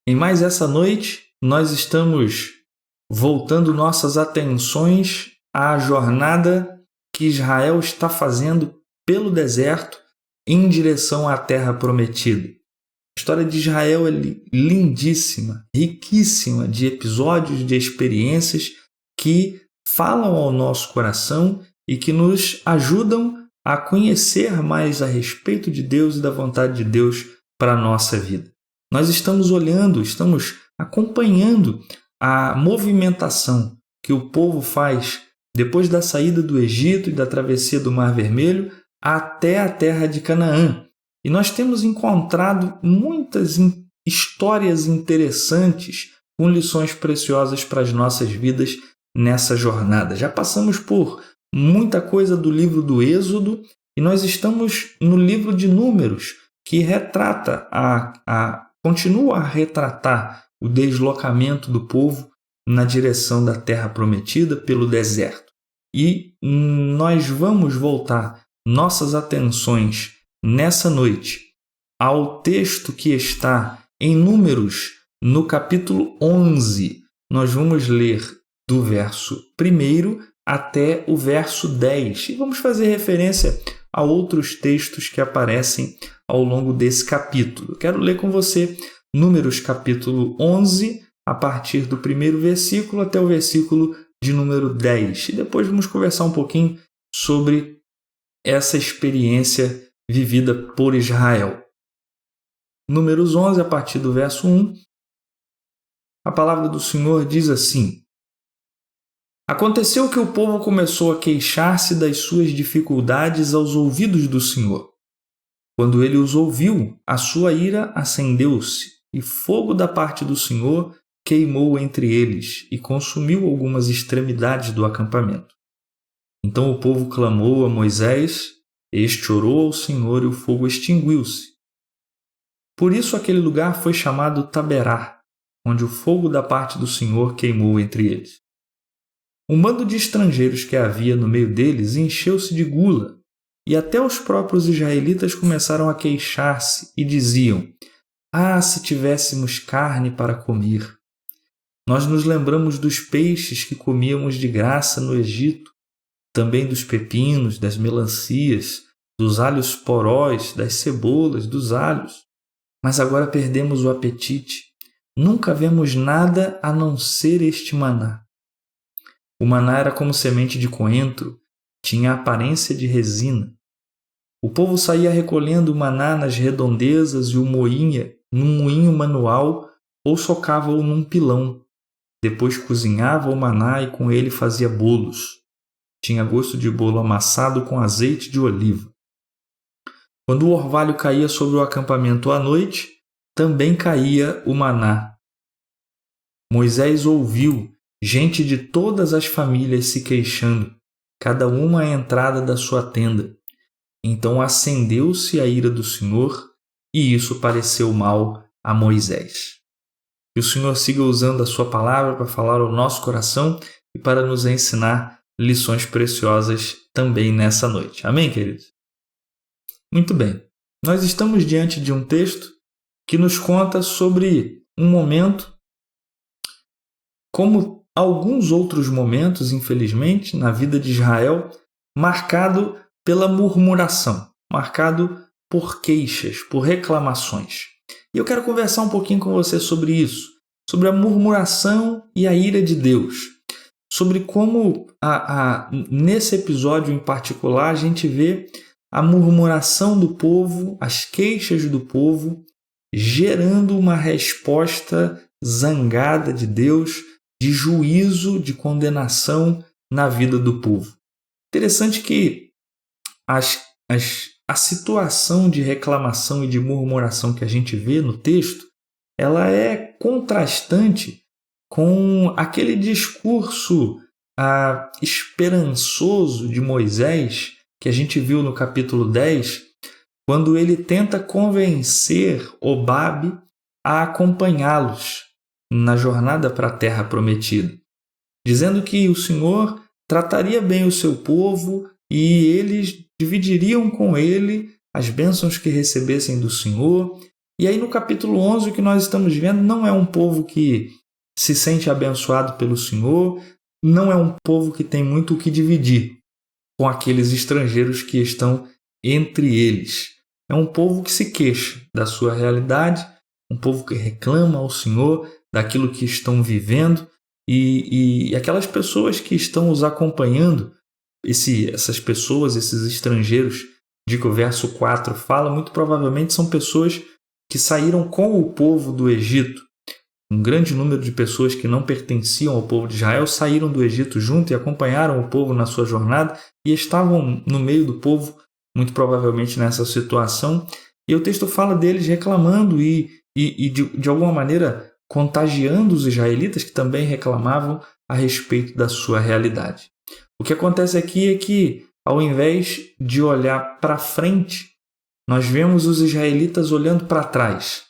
Em mais essa noite, nós estamos voltando nossas atenções à jornada que Israel está fazendo pelo deserto em direção à terra prometida. A história de Israel é lindíssima, riquíssima de episódios, de experiências que falam ao nosso coração e que nos ajudam a conhecer mais a respeito de Deus e da vontade de Deus para a nossa vida. Nós estamos acompanhando a movimentação que o povo faz depois da saída do Egito e da travessia do Mar Vermelho até a terra de Canaã. E nós temos encontrado muitas histórias interessantes com lições preciosas para as nossas vidas nessa jornada. Já passamos por muita coisa do livro do Êxodo e nós estamos no livro de Números, que continua a retratar o deslocamento do povo na direção da terra prometida pelo deserto. E nós vamos voltar nossas atenções nessa noite ao texto que está em Números, no capítulo 11. Nós vamos ler do verso 1 até o verso 10 e vamos fazer referência a outros textos que aparecem ao longo desse capítulo. Quero ler com você Números capítulo 11, a partir do primeiro versículo até o versículo de número 10. E depois vamos conversar um pouquinho sobre essa experiência vivida por Israel. Números 11, a partir do verso 1, a palavra do Senhor diz assim: Aconteceu que o povo começou a queixar-se das suas dificuldades aos ouvidos do Senhor. Quando ele os ouviu, a sua ira acendeu-se, e fogo da parte do Senhor queimou entre eles e consumiu algumas extremidades do acampamento. Então o povo clamou a Moisés, este orou ao Senhor e o fogo extinguiu-se. Por isso aquele lugar foi chamado Taberá, onde o fogo da parte do Senhor queimou entre eles. Um bando de estrangeiros que havia no meio deles encheu-se de gula, e até os próprios israelitas começaram a queixar-se e diziam: Ah, se tivéssemos carne para comer! Nós nos lembramos dos peixes que comíamos de graça no Egito, também dos pepinos, das melancias, dos alhos porós, das cebolas, dos alhos. Mas agora perdemos o apetite. Nunca vemos nada a não ser este maná. O maná era como semente de coentro, tinha a aparência de resina. O povo saía recolhendo o maná nas redondezas e o moinha num moinho manual ou socava-o num pilão. Depois cozinhava o maná e com ele fazia bolos. Tinha gosto de bolo amassado com azeite de oliva. Quando o orvalho caía sobre o acampamento à noite, também caía o maná. Moisés ouviu gente de todas as famílias se queixando, cada uma à entrada da sua tenda. Então acendeu-se a ira do Senhor, e isso pareceu mal a Moisés. Que o Senhor siga usando a sua palavra para falar ao nosso coração e para nos ensinar lições preciosas também nessa noite. Amém, queridos? Muito bem. Nós estamos diante de um texto que nos conta sobre um momento, como alguns outros momentos, infelizmente, na vida de Israel, marcado pela murmuração, marcado por queixas, por reclamações. E eu quero conversar um pouquinho com você sobre isso, sobre a murmuração e a ira de Deus, sobre como nesse episódio em particular a gente vê a murmuração do povo, as queixas do povo, gerando uma resposta zangada de Deus, de juízo, de condenação na vida do povo. Interessante que a situação de reclamação e de murmuração que a gente vê no texto, ela é contrastante com aquele discurso esperançoso de Moisés, que a gente viu no capítulo 10, quando ele tenta convencer Obabe a acompanhá-los na jornada para a terra prometida, dizendo que o Senhor trataria bem o seu povo e eles dividiriam com ele as bênçãos que recebessem do Senhor E aí no capítulo 11 o que nós estamos vendo não é um povo que se sente abençoado pelo Senhor, não é um povo que tem muito o que dividir com aqueles estrangeiros que estão entre eles. É um povo que se queixa da sua realidade, um povo que reclama ao Senhor daquilo que estão vivendo, e aquelas pessoas que estão os acompanhando, essas pessoas, esses estrangeiros, de que o verso 4 fala, muito provavelmente são pessoas que saíram com o povo do Egito. Um grande número de pessoas que não pertenciam ao povo de Israel saíram do Egito junto e acompanharam o povo na sua jornada e estavam no meio do povo, muito provavelmente nessa situação. E o texto fala deles reclamando e de alguma maneira contagiando os israelitas que também reclamavam a respeito da sua realidade. O que acontece aqui é que, ao invés de olhar para frente, nós vemos os israelitas olhando para trás,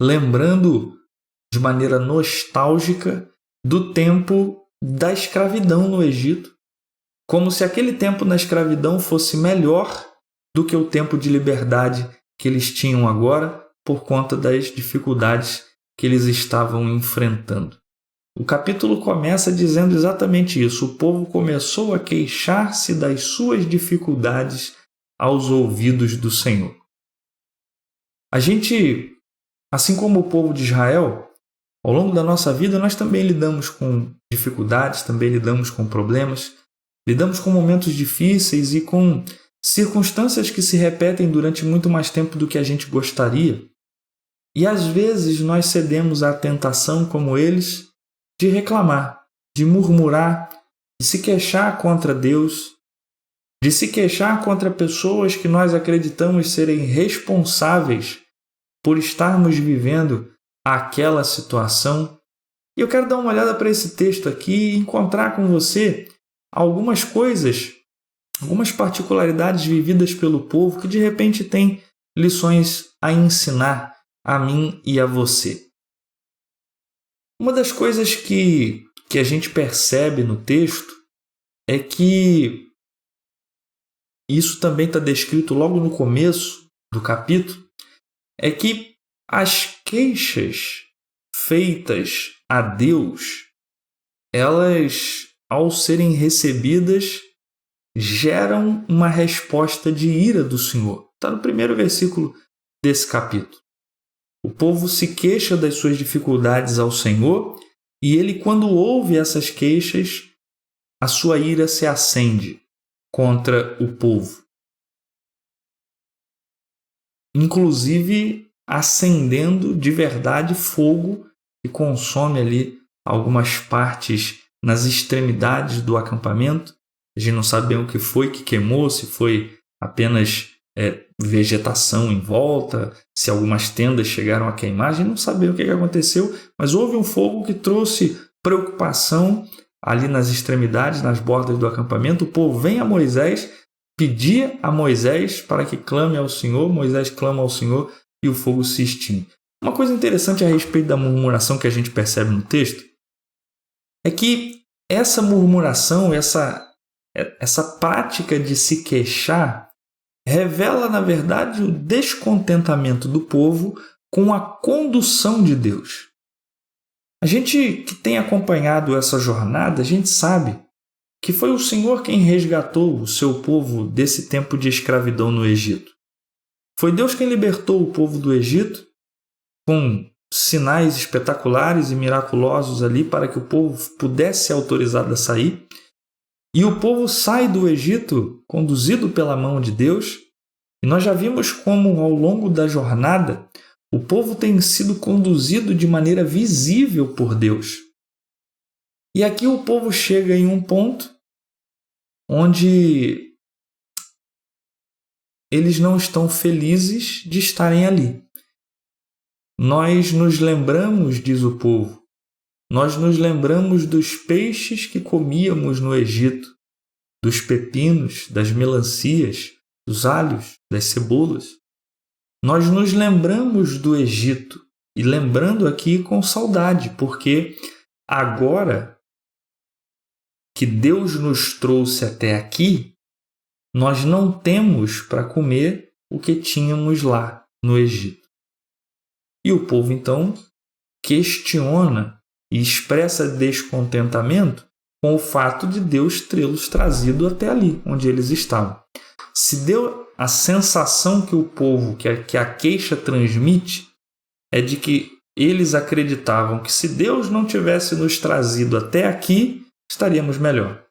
lembrando de maneira nostálgica do tempo da escravidão no Egito, como se aquele tempo na escravidão fosse melhor do que o tempo de liberdade que eles tinham agora por conta das dificuldades que eles estavam enfrentando. O capítulo começa dizendo exatamente isso. O povo começou a queixar-se das suas dificuldades aos ouvidos do Senhor. A gente, assim como o povo de Israel, ao longo da nossa vida, nós também lidamos com dificuldades, também lidamos com problemas, lidamos com momentos difíceis e com circunstâncias que se repetem durante muito mais tempo do que a gente gostaria. E às vezes nós cedemos à tentação, como eles, de reclamar, de murmurar, de se queixar contra Deus, de se queixar contra pessoas que nós acreditamos serem responsáveis por estarmos vivendo aquela situação. E eu quero dar uma olhada para esse texto aqui e encontrar com você algumas coisas, algumas particularidades vividas pelo povo que de repente têm lições a ensinar a mim e a você. Uma das coisas que a gente percebe no texto é que isso também está descrito logo no começo do capítulo, é que as queixas feitas a Deus, elas, ao serem recebidas, geram uma resposta de ira do Senhor. Está no primeiro versículo desse capítulo. O povo se queixa das suas dificuldades ao Senhor e ele, quando ouve essas queixas, a sua ira se acende contra o povo. Inclusive acendendo de verdade fogo que consome ali algumas partes nas extremidades do acampamento. A gente não sabe bem o que foi que queimou, se foi apenas vegetação em volta, se algumas tendas chegaram a queimar, a gente não sabe o que aconteceu, mas houve um fogo que trouxe preocupação ali nas extremidades, nas bordas do acampamento. O povo vem a Moisés, pedia a Moisés para que clame ao Senhor, Moisés clama ao Senhor e o fogo se extingue. Uma coisa interessante a respeito da murmuração que a gente percebe no texto é que essa murmuração, essa prática de se queixar, revela, na verdade, o descontentamento do povo com a condução de Deus. A gente que tem acompanhado essa jornada, a gente sabe que foi o Senhor quem resgatou o seu povo desse tempo de escravidão no Egito. Foi Deus quem libertou o povo do Egito com sinais espetaculares e miraculosos ali para que o povo pudesse ser autorizado a sair. E o povo sai do Egito conduzido pela mão de Deus. E nós já vimos como, ao longo da jornada, o povo tem sido conduzido de maneira visível por Deus. E aqui o povo chega em um ponto onde eles não estão felizes de estarem ali. Nós nos lembramos, diz o povo, nós nos lembramos dos peixes que comíamos no Egito, dos pepinos, das melancias, dos alhos, das cebolas. Nós nos lembramos do Egito, e lembrando aqui com saudade, porque agora que Deus nos trouxe até aqui, nós não temos para comer o que tínhamos lá no Egito. E o povo, então, questiona e expressa descontentamento com o fato de Deus tê-los trazido até ali, onde eles estavam. Se deu a sensação que o povo, que a queixa transmite, é de que eles acreditavam que se Deus não tivesse nos trazido até aqui, estaríamos melhor.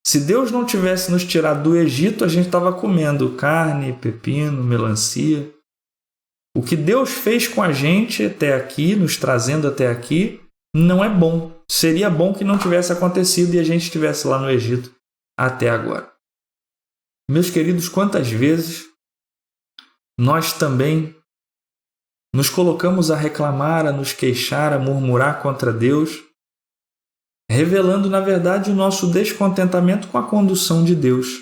Se Deus não tivesse nos tirado do Egito, a gente estava comendo carne, pepino, melancia. O que Deus fez com a gente até aqui, nos trazendo até aqui, não é bom. Seria bom que não tivesse acontecido e a gente estivesse lá no Egito até agora. Meus queridos, quantas vezes nós também nos colocamos a reclamar, a nos queixar, a murmurar contra Deus, revelando, na verdade, o nosso descontentamento com a condução de Deus,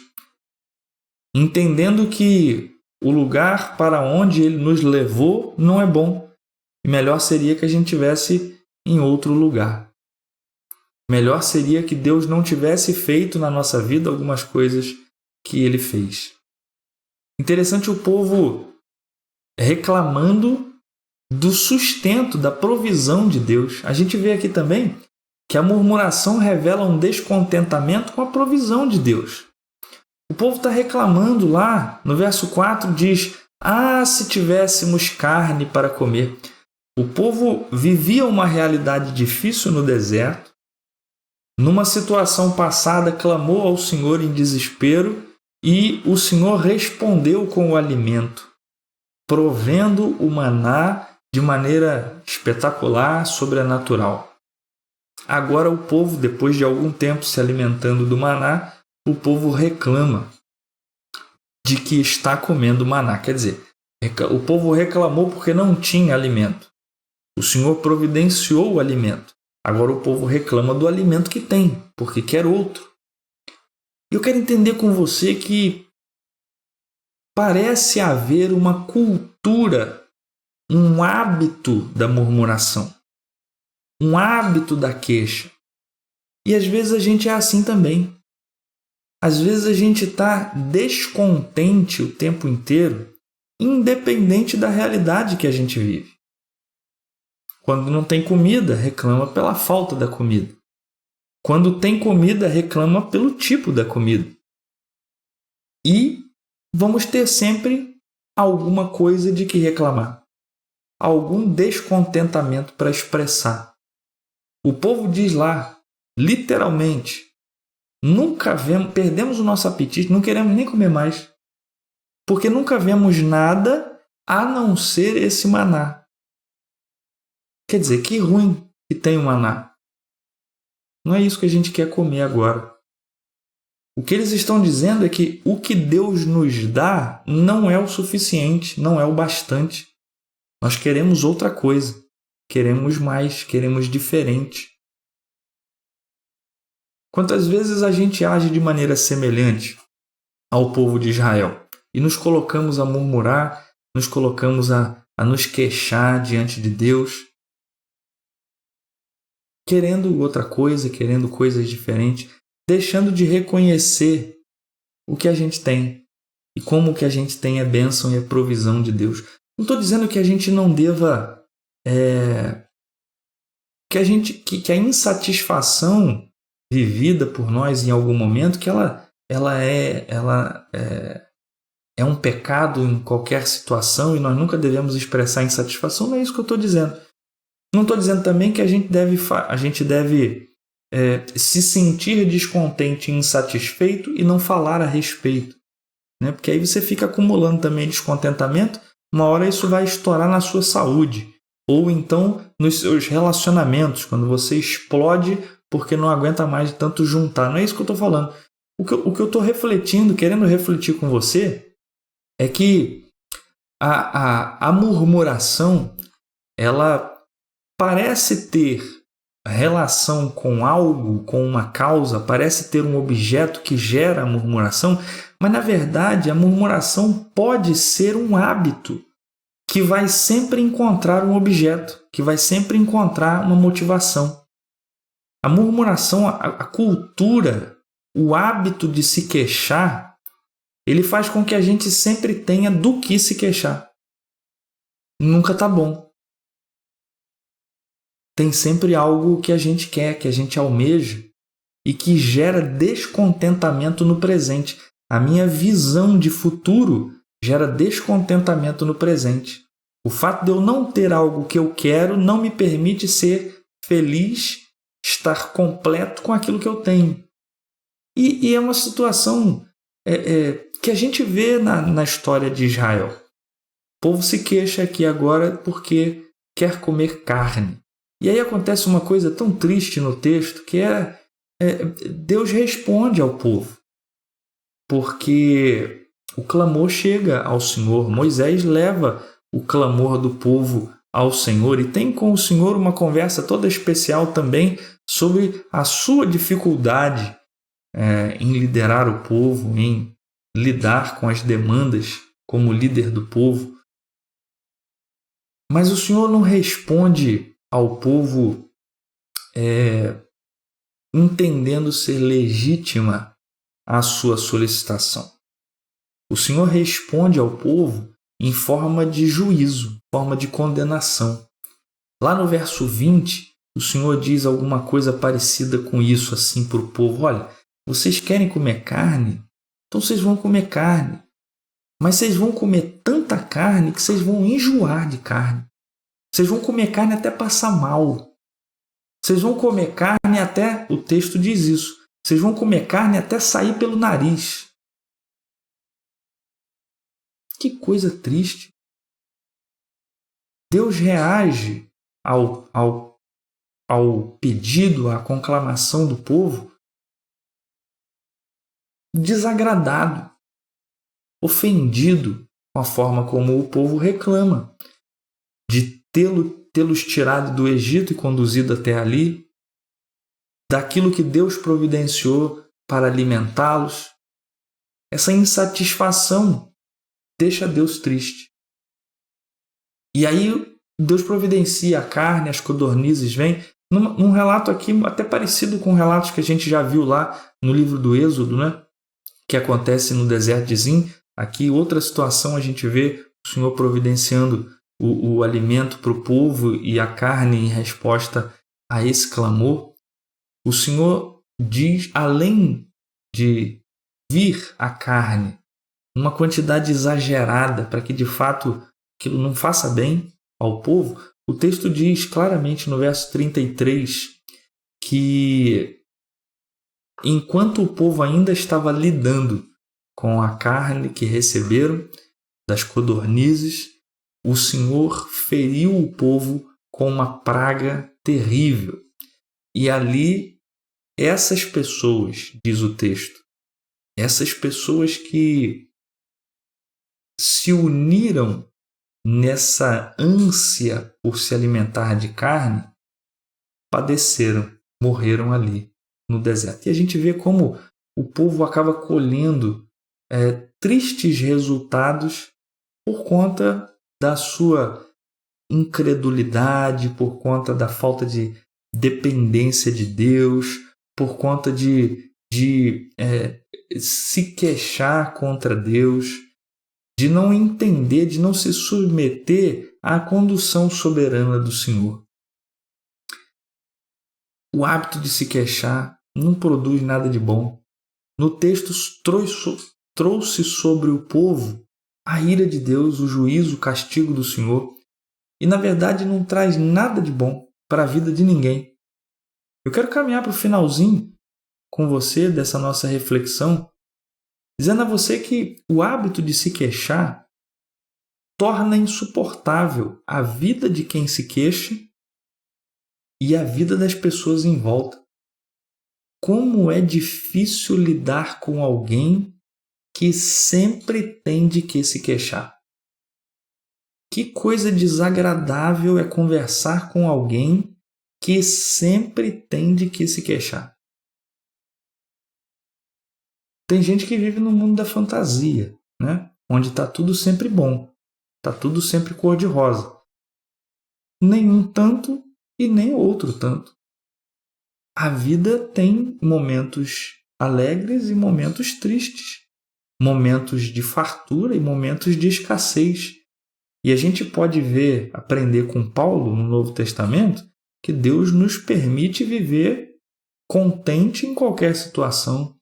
entendendo que o lugar para onde Ele nos levou não é bom e melhor seria que a gente estivesse em outro lugar. Melhor seria que Deus não tivesse feito na nossa vida algumas coisas que Ele fez. Interessante o povo reclamando do sustento, da provisão de Deus. A gente vê aqui também que a murmuração revela um descontentamento com a provisão de Deus. O povo está reclamando lá, no verso 4 diz: se tivéssemos carne para comer. O povo vivia uma realidade difícil no deserto. Numa situação passada, clamou ao Senhor em desespero e o Senhor respondeu com o alimento, provendo o maná de maneira espetacular, sobrenatural. Agora o povo, depois de algum tempo se alimentando do maná, o povo reclama de que está comendo maná. Quer dizer, o povo reclamou porque não tinha alimento. O Senhor providenciou o alimento. Agora o povo reclama do alimento que tem, porque quer outro. E eu quero entender com você que parece haver uma cultura, um hábito da murmuração, um hábito da queixa. E às vezes a gente é assim também. Às vezes a gente está descontente o tempo inteiro, independente da realidade que a gente vive. Quando não tem comida, reclama pela falta da comida. Quando tem comida, reclama pelo tipo da comida. E vamos ter sempre alguma coisa de que reclamar, algum descontentamento para expressar. O povo diz lá, literalmente, perdemos o nosso apetite, não queremos nem comer mais, porque nunca vemos nada a não ser esse maná. Quer dizer, que ruim que tem o maná. Não é isso que a gente quer comer agora. O que eles estão dizendo é que o que Deus nos dá não é o suficiente, não é o bastante. Nós queremos outra coisa, queremos mais, queremos diferente. Quantas vezes a gente age de maneira semelhante ao povo de Israel e nos colocamos a murmurar, nos colocamos a nos queixar diante de Deus, querendo outra coisa, querendo coisas diferentes, deixando de reconhecer o que a gente tem e como o que a gente tem é bênção e é provisão de Deus. Não estou dizendo que a gente não deva, que a insatisfação vivida por nós em algum momento, que ela é um pecado em qualquer situação e nós nunca devemos expressar insatisfação. Não é isso que eu estou dizendo. Não estou dizendo também que a gente deve se sentir descontente e insatisfeito e não falar a respeito, né? Porque aí você fica acumulando também descontentamento, uma hora isso vai estourar na sua saúde, ou então nos seus relacionamentos, quando você explode porque não aguenta mais de tanto juntar. Não é isso que eu estou falando. O que eu estou refletindo, querendo refletir com você, é que a murmuração, ela parece ter relação com algo, com uma causa, parece ter um objeto que gera a murmuração, mas na verdade a murmuração pode ser um hábito que vai sempre encontrar um objeto, que vai sempre encontrar uma motivação. A murmuração, a cultura, o hábito de se queixar, ele faz com que a gente sempre tenha do que se queixar. nunca está bom. Tem sempre algo que a gente quer, que a gente almeja e que gera descontentamento no presente. A minha visão de futuro gera descontentamento no presente. O fato de eu não ter algo que eu quero não me permite ser feliz, estar completo com aquilo que eu tenho. E é uma situação que a gente vê na história de Israel. O povo se queixa aqui agora porque quer comer carne. E aí acontece uma coisa tão triste no texto, que Deus responde ao povo. Porque o clamor chega ao Senhor. Moisés leva o clamor do povo ao Senhor e tem com o Senhor uma conversa toda especial também sobre a sua dificuldade em liderar o povo, em lidar com as demandas como líder do povo. Mas o Senhor não responde ao povo entendendo ser legítima a sua solicitação. O Senhor responde ao povo em forma de juízo, forma de condenação. Lá no verso 20, o Senhor diz alguma coisa parecida com isso assim para o povo. Olha, vocês querem comer carne? Então vocês vão comer carne. Mas vocês vão comer tanta carne que vocês vão enjoar de carne. Vocês vão comer carne até passar mal. Vocês vão comer carne até, o texto diz isso, vocês vão comer carne até sair pelo nariz. Que coisa triste. Deus reage ao pedido, à conclamação do povo desagradado, ofendido com a forma como o povo reclama de tê-los tirado do Egito e conduzido até ali, daquilo que Deus providenciou para alimentá-los. Essa insatisfação deixa Deus triste. E aí Deus providencia a carne, as codornizes vêm. Num relato aqui até parecido com relatos que a gente já viu lá no livro do Êxodo, né? Que acontece no deserto de Zim. Aqui outra situação a gente vê o Senhor providenciando o alimento para o povo e a carne em resposta a esse clamor. O Senhor diz, além de vir a carne, uma quantidade exagerada para que de fato aquilo não faça bem ao povo, o texto diz claramente no verso 33 que enquanto o povo ainda estava lidando com a carne que receberam das codornizes, o Senhor feriu o povo com uma praga terrível. E ali, essas pessoas, diz o texto, essas pessoas que se uniram nessa ânsia por se alimentar de carne, padeceram, morreram ali no deserto. E a gente vê como o povo acaba colhendo tristes resultados por conta da sua incredulidade, por conta da falta de dependência de Deus, por conta de se queixar contra Deus, de não entender, de não se submeter à condução soberana do Senhor. O hábito de se queixar não produz nada de bom. No texto trouxe sobre o povo a ira de Deus, o juízo, o castigo do Senhor. E, na verdade, não traz nada de bom para a vida de ninguém. Eu quero caminhar para o finalzinho com você dessa nossa reflexão, dizendo a você que o hábito de se queixar torna insuportável a vida de quem se queixa e a vida das pessoas em volta. Como é difícil lidar com alguém que sempre tem de que se queixar. Que coisa desagradável é conversar com alguém que sempre tem de que se queixar. Tem gente que vive no mundo da fantasia, né? Onde está tudo sempre bom, está tudo sempre cor-de-rosa. Nem um tanto e nem outro tanto. A vida tem momentos alegres e momentos tristes, momentos de fartura e momentos de escassez. E a gente pode aprender com Paulo no Novo Testamento, que Deus nos permite viver contente em qualquer situação.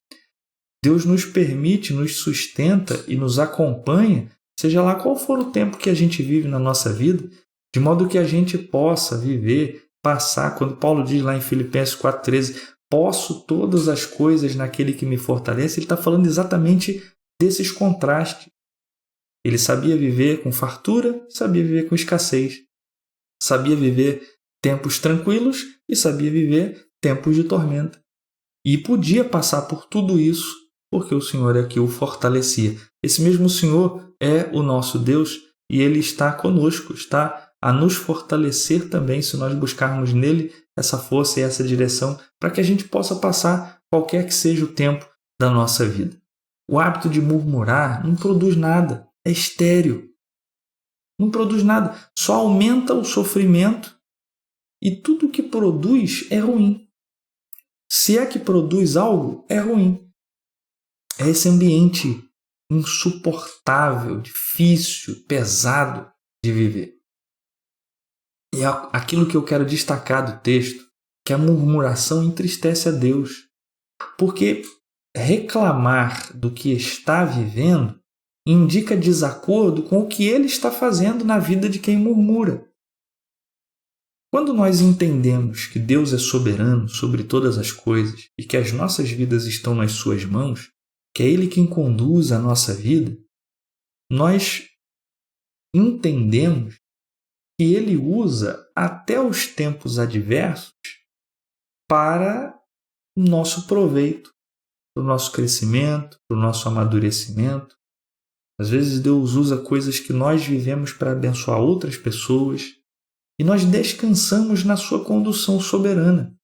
Deus nos permite, nos sustenta e nos acompanha, seja lá qual for o tempo que a gente vive na nossa vida, de modo que a gente possa viver, passar, quando Paulo diz lá em Filipenses 4,13, posso todas as coisas naquele que me fortalece, ele está falando exatamente desses contrastes. Ele sabia viver com fartura, sabia viver com escassez. Sabia viver tempos tranquilos e sabia viver tempos de tormenta. E podia passar por tudo isso porque o Senhor é que o fortalecia. Esse mesmo Senhor é o nosso Deus e Ele está conosco, está a nos fortalecer também se nós buscarmos nele essa força e essa direção para que a gente possa passar qualquer que seja o tempo da nossa vida. O hábito de murmurar não produz nada, é estéril. Não produz nada, só aumenta o sofrimento e tudo que produz é ruim. Se é que produz algo, é ruim. É esse ambiente insuportável, difícil, pesado de viver. E é aquilo que eu quero destacar do texto, que a murmuração entristece a Deus. Porque reclamar do que está vivendo indica desacordo com o que Ele está fazendo na vida de quem murmura. Quando nós entendemos que Deus é soberano sobre todas as coisas e que as nossas vidas estão nas suas mãos, que é Ele quem conduz a nossa vida, nós entendemos que Ele usa até os tempos adversos para o nosso proveito, para o nosso crescimento, para o nosso amadurecimento. Às vezes Deus usa coisas que nós vivemos para abençoar outras pessoas e nós descansamos na sua condução soberana.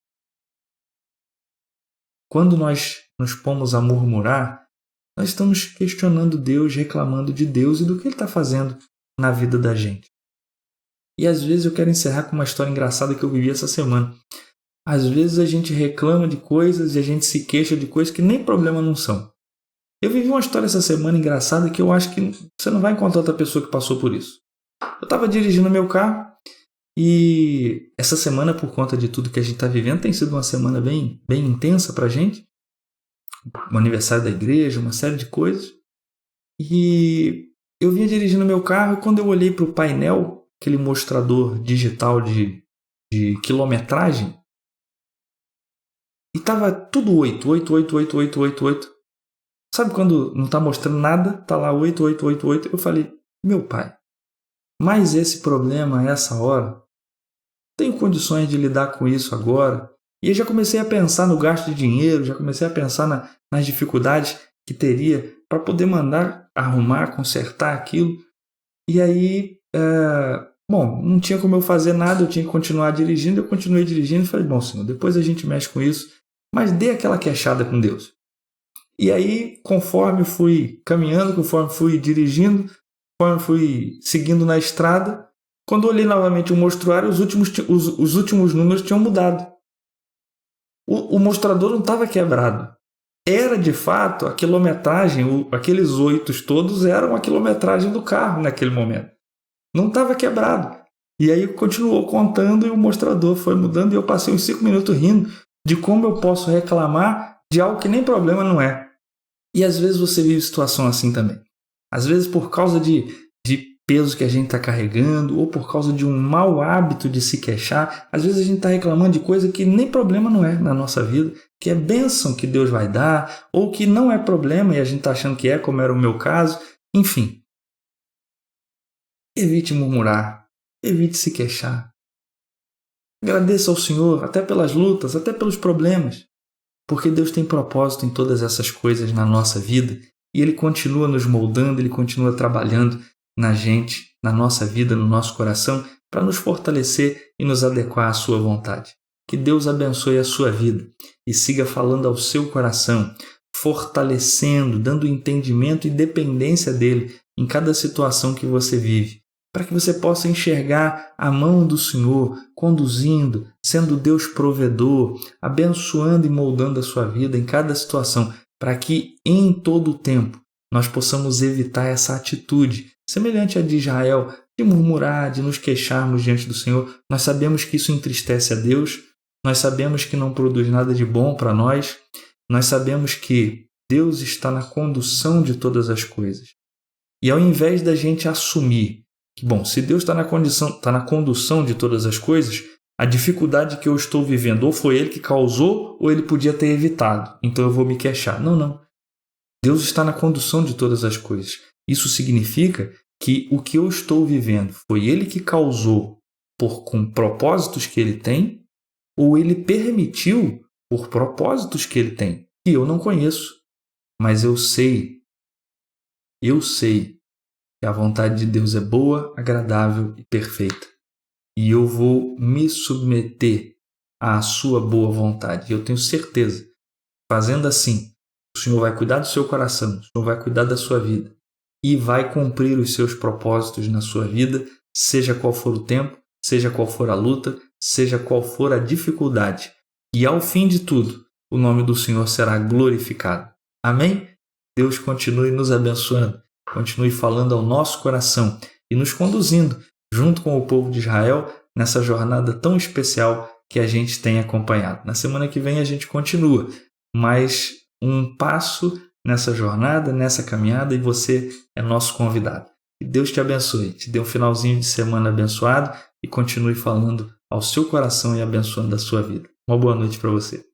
Quando nós nos pomos a murmurar, nós estamos questionando Deus, reclamando de Deus e do que Ele está fazendo na vida da gente. E às vezes eu quero encerrar com uma história engraçada que eu vivi essa semana. Às vezes a gente reclama de coisas e a gente se queixa de coisas que nem problema não são. Eu vivi uma história essa semana engraçada que eu acho que você não vai encontrar outra pessoa que passou por isso. Eu estava dirigindo meu carro e essa semana, por conta de tudo que a gente está vivendo, tem sido uma semana bem intensa para a gente. O aniversário da igreja, uma série de coisas. E eu vinha dirigindo meu carro e quando eu olhei para o painel, aquele mostrador digital de quilometragem, e estava tudo 8. Sabe quando não está mostrando nada, está lá 8. Eu falei, meu pai, mas esse problema a essa hora, tenho condições de lidar com isso agora? E eu já comecei a pensar no gasto de dinheiro, já comecei a pensar nas dificuldades que teria para poder mandar arrumar, consertar aquilo. E aí, não tinha como eu fazer nada, eu tinha que continuar dirigindo, eu continuei dirigindo e falei, bom, Senhor, depois a gente mexe com isso, mas dê aquela queixada com Deus. E aí, conforme fui caminhando, conforme fui dirigindo, conforme fui seguindo na estrada, quando olhei novamente o mostruário, os últimos números tinham mudado. O mostrador não estava quebrado. Era, de fato, a quilometragem, aqueles 8 todos eram a quilometragem do carro naquele momento. Não estava quebrado. E aí continuou contando e o mostrador foi mudando e eu passei uns 5 minutos rindo de como eu posso reclamar de algo que nem problema não é. E às vezes você vive situação assim também. Às vezes por causa de peso que a gente está carregando ou por causa de um mau hábito de se queixar, às vezes a gente está reclamando de coisa que nem problema não é na nossa vida, que é bênção que Deus vai dar ou que não é problema e a gente está achando que é, como era o meu caso. Enfim, evite murmurar, evite se queixar. Agradeça ao Senhor até pelas lutas, até pelos problemas, porque Deus tem propósito em todas essas coisas na nossa vida e Ele continua nos moldando, Ele continua trabalhando na gente, na nossa vida, no nosso coração, para nos fortalecer e nos adequar à sua vontade. Que Deus abençoe a sua vida e siga falando ao seu coração, fortalecendo, dando entendimento e dependência dele em cada situação que você vive, para que você possa enxergar a mão do Senhor conduzindo, sendo Deus provedor, abençoando e moldando a sua vida em cada situação, para que em todo o tempo nós possamos evitar essa atitude semelhante à de Israel de murmurar, de nos queixarmos diante do Senhor. Nós sabemos que isso entristece a Deus, nós sabemos que não produz nada de bom para nós, nós sabemos que Deus está na condução de todas as coisas. E ao invés da gente assumir que, bom, se Deus está na condução de todas as coisas, a dificuldade que eu estou vivendo ou foi Ele que causou ou Ele podia ter evitado, então eu vou me queixar. Não. Deus está na condução de todas as coisas. Isso significa que o que eu estou vivendo foi Ele que causou com propósitos que Ele tem, ou Ele permitiu por propósitos que Ele tem, que eu não conheço. Mas eu sei que a vontade de Deus é boa, agradável e perfeita. E eu vou me submeter à sua boa vontade. E eu tenho certeza, fazendo assim, o Senhor vai cuidar do seu coração, o Senhor vai cuidar da sua vida e vai cumprir os seus propósitos na sua vida, seja qual for o tempo, seja qual for a luta, seja qual for a dificuldade. E ao fim de tudo, o nome do Senhor será glorificado. Amém? Deus continue nos abençoando, continue falando ao nosso coração e nos conduzindo junto com o povo de Israel nessa jornada tão especial que a gente tem acompanhado. Na semana que vem a gente continua, mais um passo nessa jornada, nessa caminhada, e você é nosso convidado. Que Deus te abençoe, te dê um finalzinho de semana abençoado e continue falando ao seu coração e abençoando a sua vida. Uma boa noite para você.